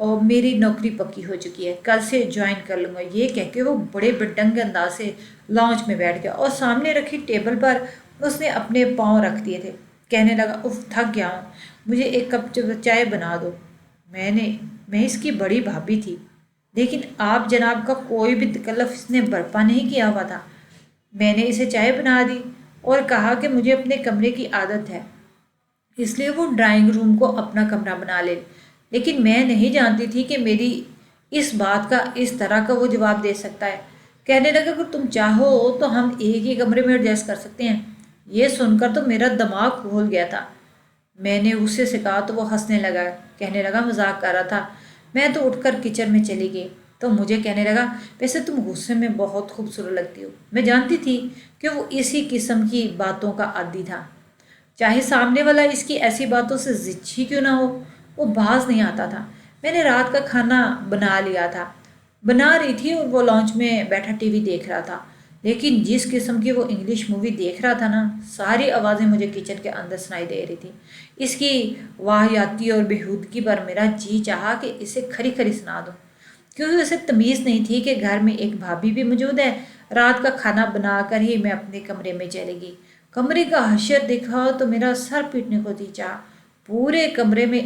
اور میری نوکری پکی ہو چکی ہے، کل سے جوائن کر لوں گا، یہ کہہ کے وہ بڑے بڈنگ انداز سے لانچ میں بیٹھ گیا اور سامنے رکھی ٹیبل پر اس نے اپنے پاؤں رکھ دیے تھے۔ کہنے لگا، اف، تھک گیا ہوں، مجھے ایک کپ چائے بنا دو۔ میں اس کی بڑی بھابھی تھی، لیکن آپ جناب کا کوئی بھی تکلف اس نے برپا نہیں کیا ہوا تھا۔ میں نے اسے چائے بنا دی اور کہا کہ مجھے اپنے کمرے کی عادت ہے، اس لیے وہ ڈرائنگ روم کو اپنا کمرہ بنا لے، لیکن میں نہیں جانتی تھی کہ میری اس بات کا اس طرح کا وہ جواب دے سکتا ہے۔ کہنے لگا، اگر تم چاہو تو ہم ایک ہی کمرے میں ایڈجسٹ کر سکتے ہیں۔ یہ سن کر تو میرا دماغ کھول گیا تھا۔ میں نے غصے سے کہا تو وہ ہنسنے لگا، کہنے لگا مذاق کر رہا تھا۔ میں تو اٹھ کر کچن میں چلی گئی تو مجھے کہنے لگا، ویسے تم غصے میں بہت خوبصورت لگتی ہو۔ میں جانتی تھی کہ وہ اسی قسم کی باتوں کا عادی تھا، چاہے سامنے والا اس کی ایسی باتوں سے زچ ہی کیوں نہ ہو، وہ باز نہیں آتا تھا۔ میں نے رات کا کھانا بنا رہی تھی اور وہ لانچ میں بیٹھا ٹی وی دیکھ رہا تھا، لیکن جس قسم کی وہ انگلش مووی دیکھ رہا تھا نا، ساری آوازیں مجھے کچن کے اندر سنائی دے رہی تھی۔ اس کی واہیاتی اور بےہودگی پر میرا جی چاہا کہ اسے کھری کھری سنا دو، کیونکہ اسے تمیز نہیں تھی کہ گھر میں ایک بھابھی بھی موجود ہے۔ رات کا کھانا بنا کر ہی میں اپنے کمرے میں چلی گئی۔ کمرے کا حشر دیکھا تو میرا سر پیٹنے کو جی چاہا۔ پورے کمرے میں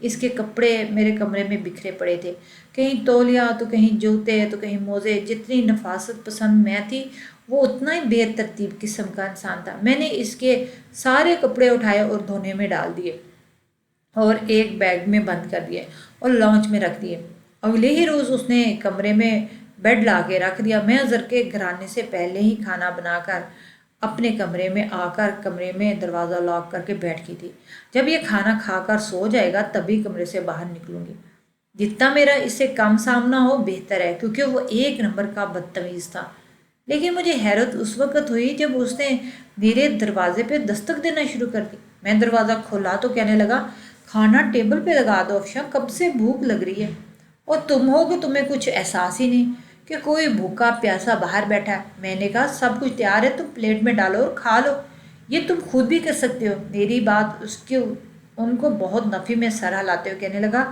اس کے کپڑے میرے کمرے میں بکھرے پڑے تھے، کہیں تولیہ تو کہیں جوتے تو کہیں موزے۔ جتنی نفاست پسند میں تھی، وہ اتنا ہی بے ترتیب قسم کا انسان تھا۔ میں نے اس کے سارے کپڑے اٹھائے اور دھونے میں ڈال دیے اور ایک بیگ میں بند کر دیے اور لانچ میں رکھ دیے۔ اگلے ہی روز اس نے کمرے میں بیڈ لا کے رکھ دیا۔ میں ازر کے گھر آنے سے پہلے ہی کھانا بنا کر اپنے کمرے میں آ کر کمرے میں دروازہ لاک کر کے بیٹھ گئی تھی۔ جب یہ کھانا کھا کر سو جائے گا تبھی کمرے سے باہر نکلوں گی۔ جتنا میرا اس سے کم سامنا ہو بہتر ہے، کیونکہ وہ ایک نمبر کا بدتمیز تھا۔ لیکن مجھے حیرت اس وقت ہوئی جب اس نے میرے دروازے پہ دستک دینا شروع کر دی۔ میں دروازہ کھولا تو کہنے لگا، کھانا ٹیبل پہ لگا دو افشاں، کب سے بھوک لگ رہی ہے، اور تم ہو کہ تمہیں کچھ احساس ہی نہیں کہ کوئی بھوکا پیاسا باہر بیٹھا ہے۔ میں نے کہا، سب کچھ تیار ہے، تم پلیٹ میں ڈالو اور کھا لو، یہ تم خود بھی کر سکتے ہو۔ میری بات ان کو بہت نفی میں سر ہلاتے ہوئے کہنے لگا،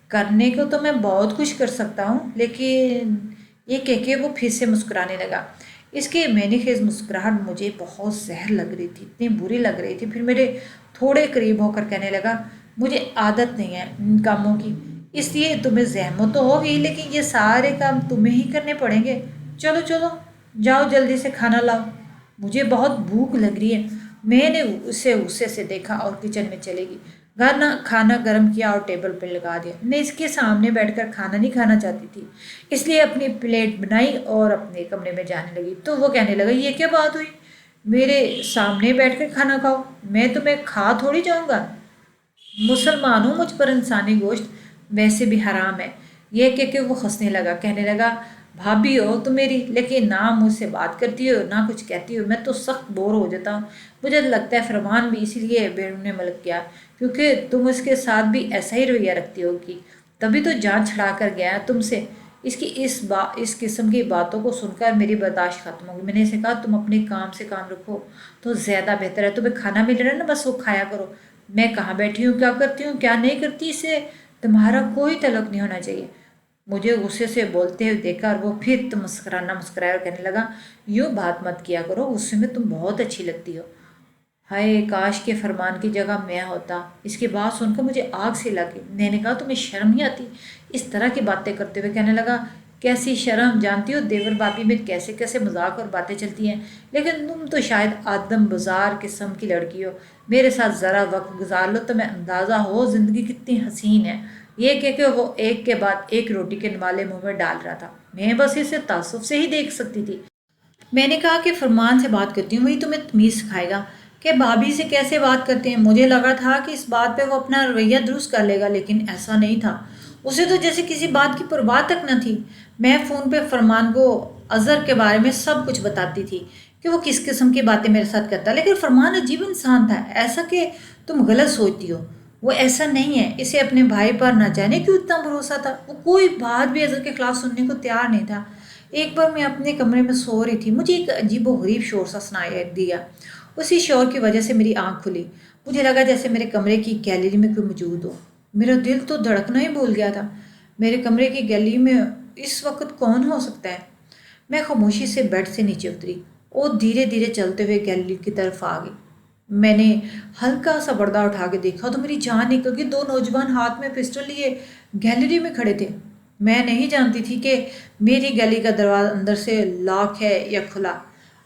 کرنے کو تو میں بہت کچھ کر سکتا ہوں، لیکن یہ کہہ کے وہ پھر سے مسکرانے لگا۔ اس کی معنی خیز مسکراہٹ مجھے بہت زہر لگ رہی تھی، اتنی بری لگ رہی تھی۔ پھر میرے تھوڑے قریب ہو کر کہنے لگا، مجھے عادت نہیں ہے ان کاموں کی، اس لیے تمہیں زحمت تو ہوگی، لیکن یہ سارے کام تمہیں ہی کرنے پڑیں گے۔ چلو چلو، جاؤ جلدی سے کھانا لاؤ، مجھے بہت بھوک لگ رہی ہے۔ میں نے اسے غصے سے دیکھا اور کچن میں چلے گی۔ کھانا گرم کیا اور ٹیبل پہ لگا دیا۔ میں اس کے سامنے بیٹھ کر کھانا نہیں کھانا چاہتی تھی، اس لیے اپنی پلیٹ بنائی اور اپنے کمرے میں جانے لگی۔ تو وہ کہنے لگا، یہ کیا بات ہوئی، میرے سامنے بیٹھ کر کھانا کھاؤ، میں تمہیں کھا تھوڑی جاؤں گا، مسلمان ہوں، مجھ پر انسانی گوشت ویسے بھی حرام ہے۔ یہ کہ وہ ہنسنے لگا، کہنے لگا، بھابھی ہو تو میری، لیکن نہ مجھ سے بات کرتی ہو نہ کچھ کہتی ہو، میں تو سخت بور ہو جاتا ہوں۔ مجھے لگتا ہے فرمان بھی اسی لیے بیرون ملک گیا، کیونکہ تم اس کے ساتھ بھی ایسا ہی رویہ رکھتی ہوگی، تبھی تو جان چھڑا کر گیا تم سے۔ اس کی اس قسم کی باتوں کو سن کر میری برداشت ختم ہوگی۔ میں نے اسے کہا، تم اپنے کام سے کام رکھو تو زیادہ بہتر ہے، تمہیں کھانا مل رہا ہے نا، بس وہ کھایا کرو، میں کہاں بیٹھی ہوں، کیا کرتی ہوں کیا نہیں کرتی، اس سے تمہارا کوئی تعلق نہیں ہونا چاہیے۔ مجھے غصے سے بولتے ہوئے دیکھا اور وہ پھر تو مسکرایا اور کہنے لگا، یوں بات مت کیا کرو، غصے میں تم بہت اچھی لگتی ہو۔ ہائے کاش کے فرمان کی جگہ میں ہوتا۔ اس کی بات سن کر مجھے آگ سی لگی۔ میں نے کہا، تمہیں شرم نہیں آتی اس طرح کی باتیں کرتے ہوئے؟ کہنے لگا، کیسی شرم، جانتی ہو دیور بھابھی میں کیسے کیسے مذاق اور باتیں چلتی ہیں، لیکن تم تو شاید آدم بازار قسم کی لڑکی ہو، میرے ساتھ ذرا وقت گزار لو تمہیں اندازہ ہو زندگی کتنی حسین ہے۔ یہ کہہ کے وہ ایک کے بعد ایک روٹی کے نوالے منہ میں ڈال رہا تھا۔ میں بس اسے تعصب سے ہی دیکھ سکتی تھی۔ میں نے کہا کہ فرمان سے بات کرتی ہوں، وہی تمہیں تمیز سکھائے گا کہ بھابھی سے کیسے بات کرتے ہیں۔ مجھے لگا تھا کہ اس بات پہ وہ اپنا رویہ درست کر لے گا، لیکن ایسا نہیں تھا، اسے تو جیسے کسی بات کی پرواہ تک نہ تھی۔ میں فون پہ فرمان کو اظہر کے بارے میں سب کچھ بتاتی تھی کہ وہ کس قسم کی باتیں میرے ساتھ کرتا، لیکن فرمان عجیب انسان تھا، ایسا کہ تم غلط سوچتی ہو، وہ ایسا نہیں ہے۔ اسے اپنے بھائی پر نہ جانے کیوں اتنا بھروسہ تھا، وہ کوئی بات بھی اظہر کے خلاف سننے کو تیار نہیں تھا۔ ایک بار میں اپنے کمرے میں سو رہی تھی، مجھے ایک عجیب و غریب شور سا سنائی دیا۔ اسی شور کی وجہ سے میری آنکھ کھلی، مجھے لگا جیسے میرے کمرے کی گیلری میں کوئی موجود ہو۔ میرا دل تو دھڑکنا ہی بھول گیا تھا۔ میرے کمرے کی گیلری میں اس وقت کون ہو سکتا ہے؟ میں خاموشی سے بیڈ سے نیچے اتری اور دھیرے دھیرے چلتے ہوئے گیلری کی طرف آ گئی۔ میں نے ہلکا سا پردہ اٹھا کے دیکھا تو میری جان نکل گئی۔ دو نوجوان ہاتھ میں پسٹل لیے گیلری میں کھڑے تھے۔ میں نہیں جانتی تھی کہ میری گیلری کا دروازہ اندر سے لاک ہے یا کھلا۔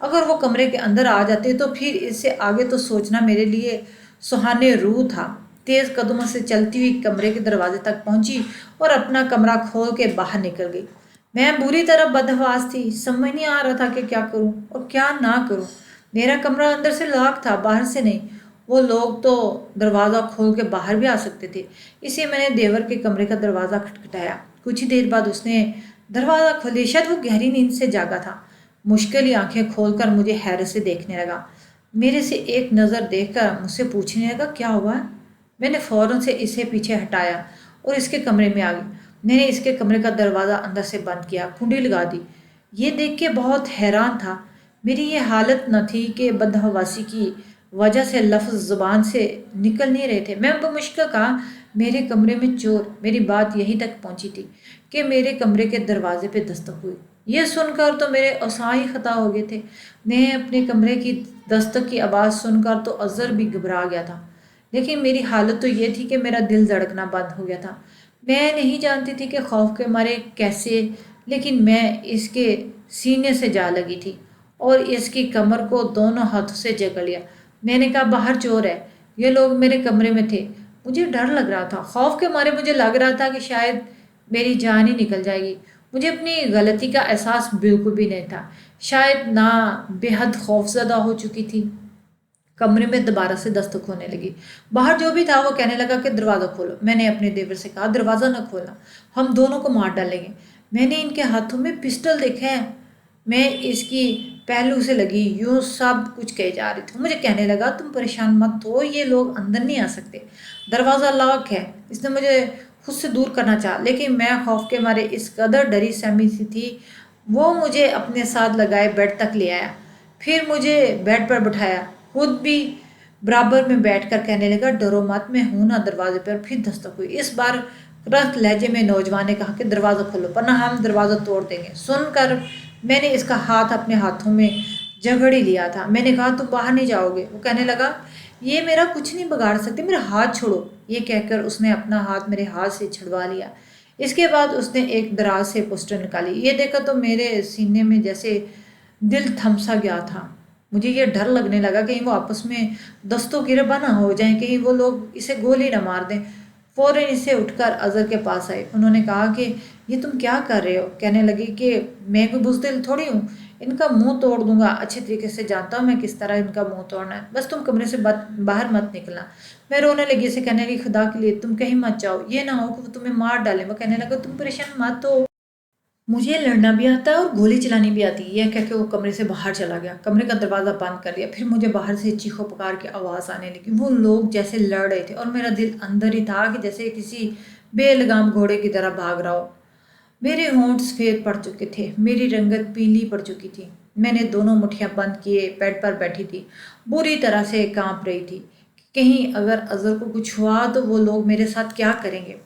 اگر وہ کمرے کے اندر آ جاتے تو پھر اس سے آگے تو سوچنا میرے لیے سہانے روح تھا۔ تیز قدموں سے چلتی ہوئی کمرے کے دروازے تک پہنچی اور اپنا کمرہ کھول کے باہر نکل گئی۔ میں بری طرح بدحواس تھی، سمجھ نہیں آ رہا تھا کہ کیا کروں اور کیا نہ کروں۔ میرا کمرہ اندر سے لاک تھا، باہر سے نہیں۔ وہ لوگ تو دروازہ کھول کے باہر بھی آ سکتے تھے، اس لیے میں نے دیور کے کمرے کا دروازہ کھٹکھٹایا۔ کچھ ہی دیر بعد اس نے دروازہ کھولے، شاید وہ گہری نیند سے جاگا تھا۔ مشکل ہی آنکھیں کھول کر مجھے حیرت سے دیکھنے لگا۔ میرے سے ایک نظر دیکھ کر مجھ سے پوچھنے لگا کیا ہوا ہے؟ میں نے فوراً سے اسے پیچھے ہٹایا اور اس کے کمرے میں آ گئی۔ میں نے اس کے کمرے کا دروازہ اندر سے بند کیا، کنڈی لگا دی۔ یہ دیکھ کے بہت حیران تھا۔ میری یہ حالت نہ تھی کہ بدحواسی کی وجہ سے لفظ زبان سے نکل نہیں رہے تھے۔ میں بمشکل کہا میرے کمرے میں چور۔ میری بات یہیں تک پہنچی تھی کہ میرے کمرے کے دروازے پہ دستک ہوئی۔ یہ سن کر تو میرے اعصاب ہی خطا ہو گئے تھے۔ میں اپنے کمرے کی دستک کی آواز سن کر تو اظہر بھی گھبرا گیا تھا، لیکن میری حالت تو یہ تھی کہ میرا دل دھڑکنا بند ہو گیا تھا۔ میں نہیں جانتی تھی کہ خوف کے مارے کیسے، لیکن میں اس کے سینے سے جا لگی تھی اور اس کی کمر کو دونوں ہاتھوں سے جکڑ لیا۔ میں نے کہا باہر چور ہے۔ یہ لوگ میرے کمرے میں تھے۔ مجھے ڈر لگ رہا تھا، خوف کے مارے مجھے لگ رہا تھا کہ شاید میری جان ہی نکل جائے گی۔ مجھے اپنی غلطی کا احساس بالکل بھی نہیں تھا، شاید نہ بے حد خوف زدہ ہو چکی تھی۔ کمرے میں دوبارہ سے دستک ہونے لگی۔ باہر جو بھی تھا وہ کہنے لگا کہ دروازہ کھولو۔ میں نے اپنے دیور سے کہا دروازہ نہ کھولنا، ہم دونوں کو مار ڈالیں گے۔ میں نے ان کے ہاتھوں میں پسٹل دیکھا ہے۔ میں اس کی پہلو سے لگی یوں سب کچھ کہے جا رہی تھی۔ مجھے کہنے لگا تم پریشان مت ہو، یہ لوگ اندر نہیں آ سکتے، دروازہ لاک ہے۔ اس نے مجھے خود سے دور کرنا چاہا، لیکن میں خوف کے مارے اس قدر ڈری سہمی سی تھی۔ وہ مجھے اپنے ساتھ لگائے بیڈ تک لے آیا، پھر مجھے بیڈ پر بٹھایا، خود بھی برابر میں بیٹھ کر کہنے لگا ڈرو مت، میں ہوں نا۔ دروازے پر پھر دستک ہوئی۔ اس بار رخت لہجے میں نوجوان نے کہا کہ دروازہ کھولو ورنہ ہم دروازہ توڑ دیں گے۔ سن کر میں نے اس کا ہاتھ اپنے ہاتھوں میں جگڑ ہی لیا تھا۔ میں نے کہا تم باہر نہیں جاؤ گے؟ وہ کہنے لگا یہ میرا کچھ نہیں بگاڑ سکتے، میرا ہاتھ چھوڑو۔ یہ کہہ کر اس نے اپنا ہاتھ میرے ہاتھ سے چھڑوا لیا۔ اس کے بعد اس نے ایک دراز سے پسٹل نکالی۔ یہ دیکھا تو میرے سینے میں جیسے دل تھم سا گیا تھا۔ مجھے یہ ڈر لگنے لگا کہیں وہ آپس میں دستوں گربا نہ ہو جائیں، کہیں وہ لوگ اسے گولی نہ مار دیں۔ فوراً اسے اٹھ کر اظہر کے پاس آئے۔ انہوں نے کہا کہ یہ تم کیا کر رہے ہو؟ کہنے لگی کہ میں کوئی بزدل تھوڑی ہوں، ان کا منہ توڑ دوں گا۔ اچھے طریقے سے جانتا ہوں میں کس طرح ان کا منہ توڑنا ہے، بس تم کمرے سے باہر مت نکلنا۔ میں رونے لگی، اسے کہنے لگی خدا کے لیے تم کہیں مت جاؤ، یہ نہ ہو کہ وہ تمہیں مار ڈالیں۔ وہ کہنے لگا تم پریشان مت ہو، مجھے لڑنا بھی آتا ہے اور گولی چلانی بھی آتی ہے۔ یہ کہہ کے وہ کمرے سے باہر چلا گیا، کمرے کا دروازہ بند کر لیا۔ پھر مجھے باہر سے چیخو پکار کی آواز آنے لگی۔ وہ لوگ جیسے لڑ رہے تھے اور میرا دل اندر ہی تھا کہ جیسے کسی بے لگام گھوڑے کی طرح بھاگ رہا ہو۔ میرے ہونٹ سفید پڑ چکے تھے، میری رنگت پیلی پڑ چکی تھی۔ میں نے دونوں مٹھیاں بند کیے بیڈ پر بیٹھی تھی، بری طرح سے کانپ رہی تھی۔ کہیں اگر اظہر کو کچھ ہوا تو وہ لوگ میرے ساتھ کیا کریں گے؟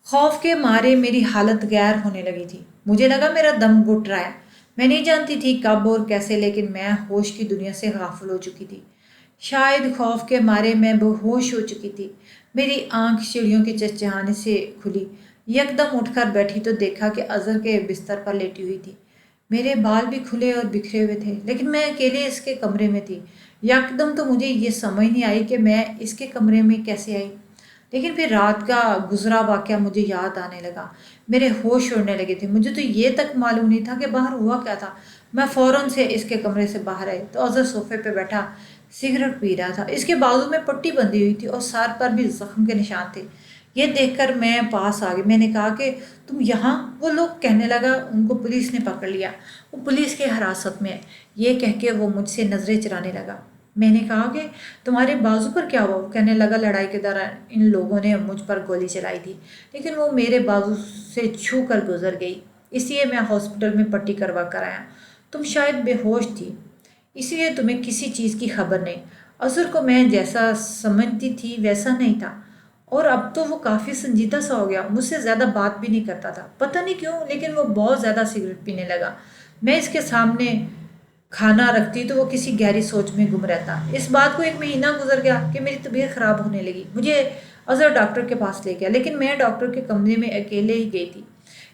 خوف کے مارے میری حالت غیر ہونے لگی تھی۔ مجھے لگا میرا دم گھٹ رہا ہے۔ میں نہیں جانتی تھی کب اور کیسے، لیکن میں ہوش کی دنیا سے غافل ہو چکی تھی۔ شاید خوف کے مارے میں بے ہوش ہو چکی تھی۔ میری آنکھ چڑیوں کے چہچہانے سے کھلی۔ یکدم اٹھ کر بیٹھی تو دیکھا کہ اظہر کے بستر پر لیٹی ہوئی تھی۔ میرے بال بھی کھلے اور بکھرے ہوئے تھے، لیکن میں اکیلے اس کے کمرے میں تھی۔ یکدم تو مجھے یہ سمجھ نہیں آئی کہ میں اس کے کمرے میں کیسے آئی، لیکن پھر رات کا گزرا واقعہ مجھے یاد آنے لگا۔ میرے ہوش اڑنے لگے تھے، مجھے تو یہ تک معلوم نہیں تھا کہ باہر ہوا کیا تھا۔ میں فوراً سے اس کے کمرے سے باہر آئی تو اظہر صوفے پہ بیٹھا سگریٹ پی رہا تھا۔ اس کے بازو میں پٹی بندھی ہوئی تھی اور سر پر بھی زخم کے نشان تھے۔ یہ دیکھ کر میں پاس آ گئی۔ میں نے کہا کہ تم یہاں؟ وہ لوگ کہنے لگا ان کو پولیس نے پکڑ لیا، وہ پولیس کے حراست میں ہے۔ یہ کہہ کے وہ مجھ سے نظریں چرانے لگا۔ میں نے کہا کہ تمہارے بازو پر کیا ہوا؟ وہ کہنے لگا لڑائی کے دوران ان لوگوں نے مجھ پر گولی چلائی تھی، لیکن وہ میرے بازو سے چھو کر گزر گئی، اس لیے میں ہاسپٹل میں پٹی کروا کر آیا۔ تم شاید بے ہوش تھی، اس لیے تمہیں کسی چیز کی خبر نہیں۔ اظہر کو میں جیسا سمجھتی تھی ویسا نہیں تھا، اور اب تو وہ کافی سنجیدہ سا ہو گیا، مجھ سے زیادہ بات بھی نہیں کرتا تھا، پتہ نہیں کیوں لیکن وہ بہت زیادہ سگریٹ پینے لگا۔ میں اس کے سامنے کھانا رکھتی تو وہ کسی گہری سوچ میں گم رہتا۔ اس بات کو 1 مہینہ گزر گیا کہ میری طبیعت خراب ہونے لگی، مجھے اظہر ڈاکٹر کے پاس لے گیا، لیکن میں ڈاکٹر کے کمرے میں اکیلے ہی گئی تھی۔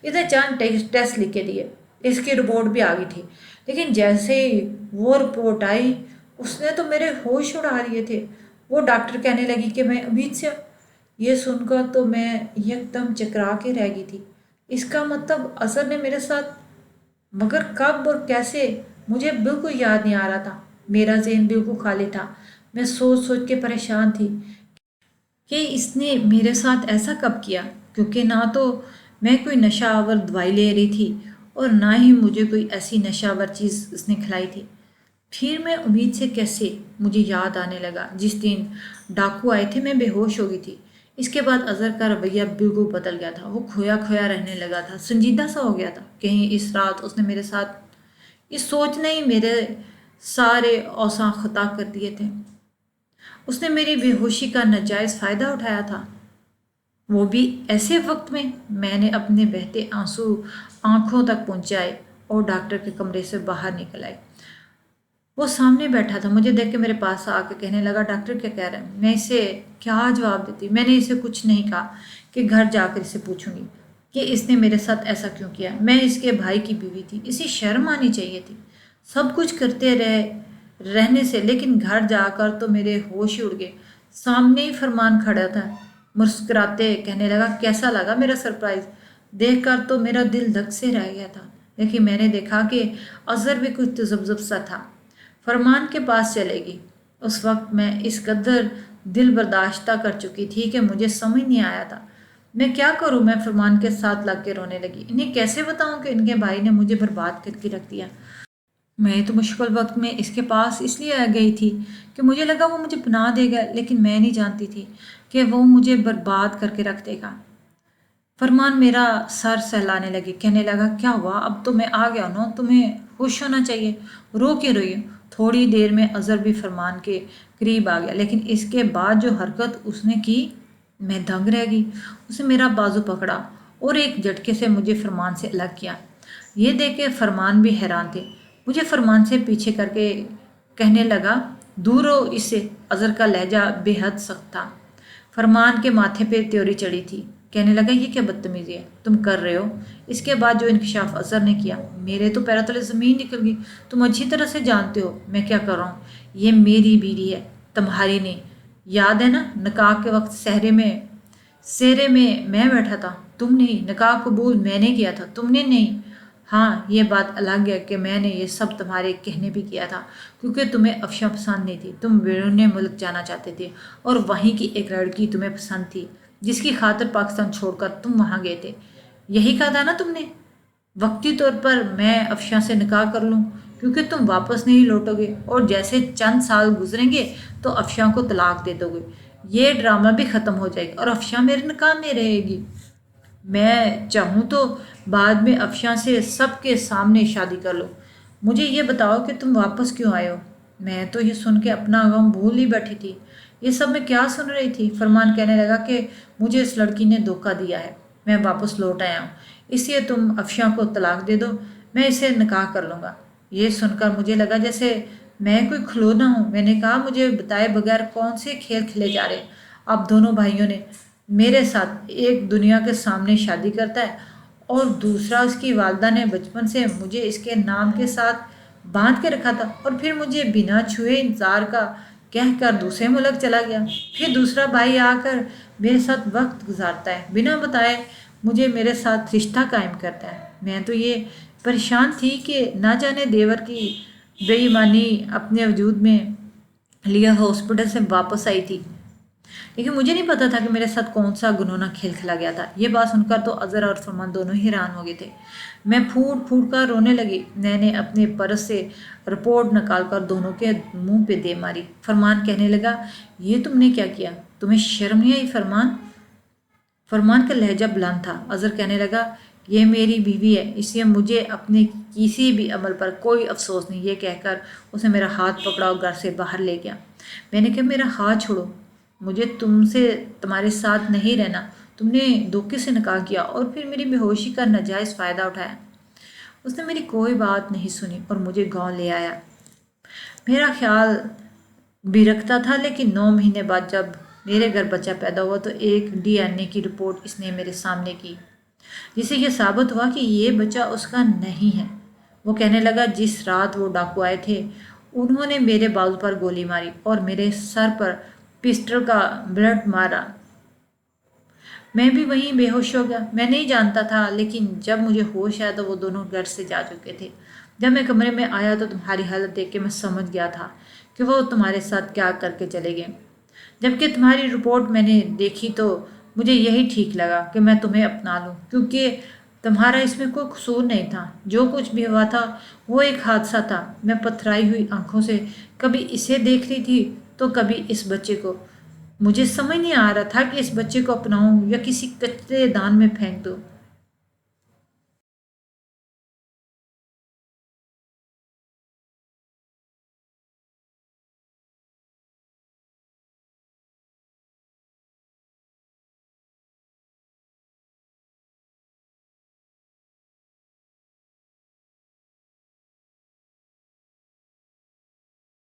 اسے چند ٹیسٹ لکھ کے دیے، اس کی رپورٹ بھی آ گئی تھی، لیکن جیسے ہی وہ رپورٹ آئی اس نے تو میرے ہوش اڑا لیے تھے۔ وہ ڈاکٹر کہنے لگی کہ میں امید سے، یہ سن کر تو میں یکدم چکرا کے رہ گئی تھی۔ اس کا مطلب اظہر نے میرے ساتھ، مگر کب اور کیسے مجھے بالکل یاد نہیں آ رہا تھا۔ میرا ذہن بالکل خالی تھا، میں سوچ سوچ کے پریشان تھی کہ اس نے میرے ساتھ ایسا کب کیا، کیونکہ نہ تو میں کوئی نشہ آور دوائی لے رہی تھی اور نہ ہی مجھے کوئی ایسی نشہ آور چیز اس نے کھلائی تھی۔ پھر میں امید سے کیسے مجھے یاد آنے لگا جس دن ڈاکو آئے تھے، میں بے ہوش ہو گئی تھی۔ اس کے بعد اظہر کا رویہ بالکل بدل گیا تھا، وہ کھویا کھویا رہنے لگا تھا، سنجیدہ سا ہو گیا تھا۔ کہیں اس رات اس نے میرے ساتھ، اس سوچ نے ہی میرے سارے اوساں خطا کر دیے تھے۔ اس نے میری بے ہوشی کا ناجائز فائدہ اٹھایا تھا، وہ بھی ایسے وقت میں نے اپنے بہتے آنسو آنکھوں تک پہنچائے اور ڈاکٹر کے کمرے سے باہر نکل آئے۔ وہ سامنے بیٹھا تھا، مجھے دیکھ کے میرے پاس آ کے کہنے لگا ڈاکٹر کیا کہہ رہے ہیں؟ میں اسے کیا جواب دیتی؟ میں نے اسے کچھ نہیں کہا کہ گھر جا کر اسے پوچھوں گی کہ اس نے میرے ساتھ ایسا کیوں کیا۔ میں اس کے بھائی کی بیوی تھی، اسے شرم آنی چاہیے تھی سب کچھ کرتے رہنے سے، لیکن گھر جا کر تو میرے ہوش ہی اڑ گئے۔ سامنے ہی فرمان کھڑا تھا، مسکراتے کہنے لگا کیسا لگا میرا سرپرائز؟ دیکھ کر تو میرا دل دھک سے رہ گیا تھا، لیکن میں نے دیکھا کہ اظہر بھی کچھ تذبذب سا تھا۔ فرمان کے پاس چلے گی۔ اس وقت میں اس قدر دل برداشتہ کر چکی تھی کہ مجھے سمجھ نہیں آیا تھا میں کیا کروں۔ میں فرمان کے ساتھ لگ کے رونے لگی، انہیں کیسے بتاؤں کہ ان کے بھائی نے مجھے برباد کر کے رکھ دیا۔ میں تو مشکل وقت میں اس کے پاس اس لیے آ گئی تھی کہ مجھے لگا وہ مجھے پناہ دے گا، لیکن میں نہیں جانتی تھی کہ وہ مجھے برباد کر کے رکھ دے گا۔ فرمان میرا سر سہلانے لگے، کہنے لگا کیا ہوا؟ اب تو میں آ گیا نا، تمہیں خوش ہونا چاہیے، رو کے روئی۔ تھوڑی دیر میں اظہر بھی فرمان کے قریب آ گیا، لیکن اس کے بعد جو حرکت اس نے کی میں دنگ رہ گئی۔ اس نے میرا بازو پکڑا اور ایک جھٹکے سے مجھے فرمان سے الگ کیا۔ یہ دیکھ کے فرمان بھی حیران تھے، مجھے فرمان سے پیچھے کر کے کہنے لگا دور ہو اس سے۔ اظہر کا لہجہ بے حد سخت تھا، فرمان کے ماتھے پہ تیوری چڑھی تھی، کہنے لگا یہ کیا بدتمیزی ہے تم کر رہے ہو؟ اس کے بعد جو انکشاف اظہر نے کیا، میرے تو پیروں تلے زمین نکل گئی۔ تم اچھی طرح سے جانتے ہو میں کیا کر رہا ہوں، یہ میری بیوی ہے، تمہاری نہیں۔ یاد ہے نا نکاح کے وقت سہرے میں میں بیٹھا تھا، تم نہیں، نکاح قبول میں نے کیا تھا، تم نے نہیں۔ ہاں یہ بات الگ ہے کہ میں نے یہ سب تمہارے کہنے بھی کیا تھا، کیونکہ تمہیں افشاں پسند نہیں تھی، تم بیرون ملک جانا چاہتے تھے اور وہیں کی ایک لڑکی تمہیں پسند تھی جس کی خاطر پاکستان چھوڑ کر تم وہاں گئے تھے۔ یہی کہا تھا نا تم نے، وقتی طور پر میں افشاں سے نکاح کر لوں کیونکہ تم واپس نہیں لوٹو گے اور جیسے چند سال گزریں گے تو افشاں کو طلاق دے دو گے، یہ ڈرامہ بھی ختم ہو جائے گا اور افشاں میرے نکاح میں رہے گی۔ میں چاہوں تو بعد میں افشاں سے سب کے سامنے شادی کر لو۔ مجھے یہ بتاؤ کہ تم واپس کیوں آئے ہو؟ میں تو یہ سن کے اپنا غم بھول ہی بیٹھی تھی، یہ سب میں کیا سن رہی تھی؟ فرمان کہنے لگا کہ مجھے اس لڑکی نے دھوکہ دیا ہے، میں واپس لوٹ آیا ہوں، اس لیے تم افشاں کو طلاق دے دو، میں اسے نکاح کر لوں گا۔ یہ سن کر مجھے لگا جیسے میں کوئی کھلونا ہوں۔ میں نے کہا مجھے بتائے بغیر کون سے کھیل کھلے جا رہے؟ اب دونوں بھائیوں نے میرے ساتھ ایک دنیا کے سامنے شادی کرتا ہے اور دوسرا اس کی والدہ نے بچپن سے مجھے اس کے نام کے ساتھ باندھ کے رکھا تھا اور پھر مجھے بنا چھوئے انتظار کا کہہ کر دوسرے ملک چلا گیا۔ پھر دوسرا بھائی آ کر میرے ساتھ وقت گزارتا ہے، بنا بتائے مجھے میرے ساتھ رشتہ قائم کرتا ہے۔ میں تو یہ پریشان تھی کہ نہ جانے دیور کی بے ایمانی اپنے وجود میں لیے ہاسپٹل سے واپس آئی تھی، لیکن مجھے نہیں پتا تھا کہ میرے ساتھ کون سا گنونا کھیل کھلا گیا تھا۔ یہ بات سن کر تو اظہر اور فرمان دونوں ہی حیران ہو گئے تھے۔ میں پھوٹ پھوٹ کر رونے لگی، میں نے اپنے پرس سے رپورٹ نکال کر دونوں کے منہ پہ دے ماری۔ فرمان کہنے لگا یہ تم نے کیا کیا؟ تمہیں شرم نہیں آئی فرمان؟ فرمان کا لہجہ بلند تھا۔ اظہر کہنے لگا یہ میری بیوی ہے، اس لیے مجھے اپنے کسی بھی عمل پر کوئی افسوس نہیں۔ یہ کہہ کر اس نے میرا ہاتھ پکڑا اور گھر سے باہر لے گیا۔ میں نے کہا میرا ہاتھ چھوڑو، مجھے تم سے تمہارے ساتھ نہیں رہنا، تم نے دھوکے سے نکاح کیا اور پھر میری بے ہوشی کا ناجائز فائدہ اٹھایا۔ اس نے میری کوئی بات نہیں سنی اور مجھے گاؤں لے آیا۔ میرا خیال بھی رکھتا تھا، لیکن 9 مہینے بعد جب میرے گھر بچہ پیدا ہوا تو ایک DNA کی رپورٹ اس نے میرے سامنے کی، جسے یہ ثابت ہوا کہ یہ بچہ اس کا نہیں ہے۔ وہ کہنے لگا جس رات وہ ڈاکو آئے تھے انہوں نے میرے بازو پر گولی ماری اور میرے سر پر پسٹل کا بلٹ مارا۔ میں بھی وہیں بے ہوش ہو گیا۔ میں نہیں جانتا تھا، لیکن جب مجھے ہوش آیا تو وہ دونوں گھر سے جا چکے تھے۔ جب میں کمرے میں آیا تو تمہاری حالت دیکھ کے میں سمجھ گیا تھا کہ وہ تمہارے ساتھ کیا کر کے چلے گئے۔ جبکہ تمہاری رپورٹ میں نے دیکھی تو مجھے یہی ٹھیک لگا کہ میں تمہیں اپنا لوں، کیونکہ تمہارا اس میں کوئی قصور نہیں تھا۔ جو کچھ بھی ہوا تھا وہ ایک حادثہ تھا۔ میں پتھرائی ہوئی آنکھوں سے کبھی اسے دیکھ رہی تھی تو کبھی اس بچے کو۔ مجھے سمجھ نہیں آ رہا تھا کہ اس بچے کو اپناؤں یا کسی کچرے دان میں پھینک دوں۔